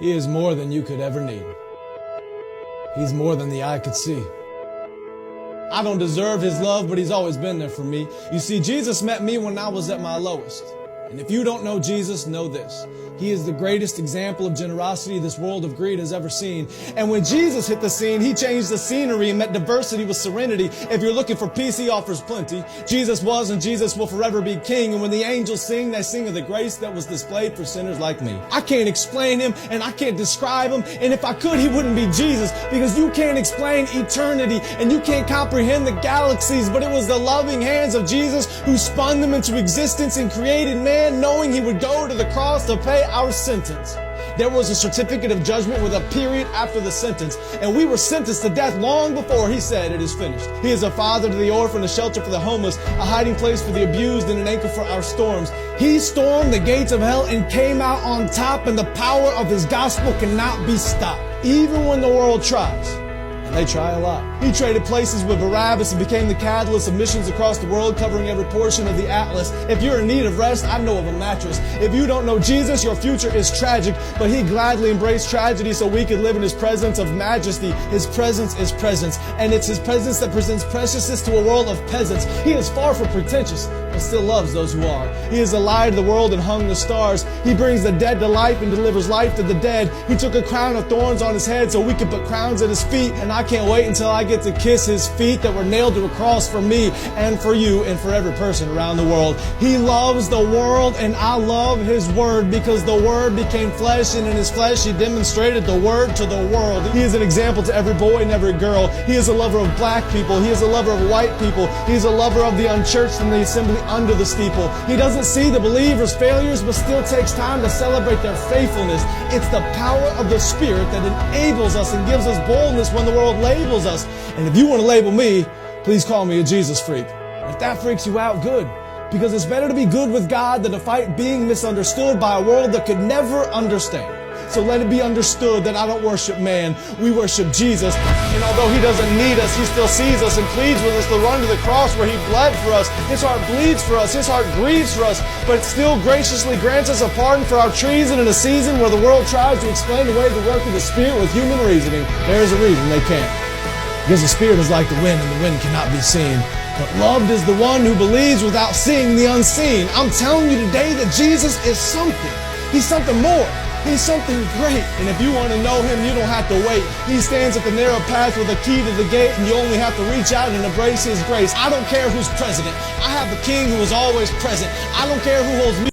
He is more than you could ever need. He's more than the eye could see. I don't deserve His love, but He's always been there for me. You see, Jesus met me when I was at my lowest. And if you don't know Jesus, know this. He is the greatest example of generosity this world of greed has ever seen. And when Jesus hit the scene, He changed the scenery and met diversity with serenity. If you're looking for peace, He offers plenty. Jesus was and Jesus will forever be King. And when the angels sing, they sing of the grace that was displayed for sinners like me. I can't explain Him and I can't describe Him. And if I could, He wouldn't be Jesus, because you can't explain eternity and you can't comprehend the galaxies. But it was the loving hands of Jesus who spun them into existence and created man, knowing He would go to the cross to pay our sentence. There was a certificate of judgment with a period after the sentence, and we were sentenced to death long before He said, "It is finished." He is a father to the orphan, a shelter for the homeless, a hiding place for the abused, and an anchor for our storms. He stormed the gates of hell and came out on top, and the power of His gospel cannot be stopped, even when the world tries. They try a lot. He traded places with Barabbas and became the catalyst of missions across the world, covering every portion of the atlas. If you're in need of rest, I know of a mattress. If you don't know Jesus, your future is tragic, but He gladly embraced tragedy so we could live in His presence of majesty. His presence is presence, and it's His presence that presents preciousness to a world of peasants. He is far from pretentious, but still loves those who are. He is the light of the world and hung the stars. He brings the dead to life and delivers life to the dead. He took a crown of thorns on His head so we could put crowns at His feet, and I can't wait until I get to kiss His feet that were nailed to a cross for me and for you and for every person around the world. He loves the world, and I love His Word, because the Word became flesh, and in His flesh He demonstrated the Word to the world. He is an example to every boy and every girl. He is a lover of black people. He is a lover of white people. He is a lover of the unchurched and the assembly under the steeple. He doesn't see the believers' failures, but still takes time to celebrate their faithfulness. It's the power of the Spirit that enables us and gives us boldness when the world labels us. And if you want to label me, please call me a Jesus freak. And if that freaks you out, good. Because it's better to be good with God than to fight being misunderstood by a world that could never understand. So let it be understood that I don't worship man. We worship Jesus. And although He doesn't need us, He still sees us and pleads with us to run to the cross where He bled for us. His heart bleeds for us. His heart grieves for us, but still graciously grants us a pardon for our treason in a season where the world tries to explain away the work of the Spirit with human reasoning. There is a reason they can't. Because the Spirit is like the wind, and the wind cannot be seen. But loved is the one who believes without seeing the unseen. I'm telling you today that Jesus is something. He's something more. He's something great. And if you want to know Him, you don't have to wait. He stands at the narrow path with a key to the gate, and you only have to reach out and embrace His grace. I don't care who's president. I have a King who is always present. I don't care who holds me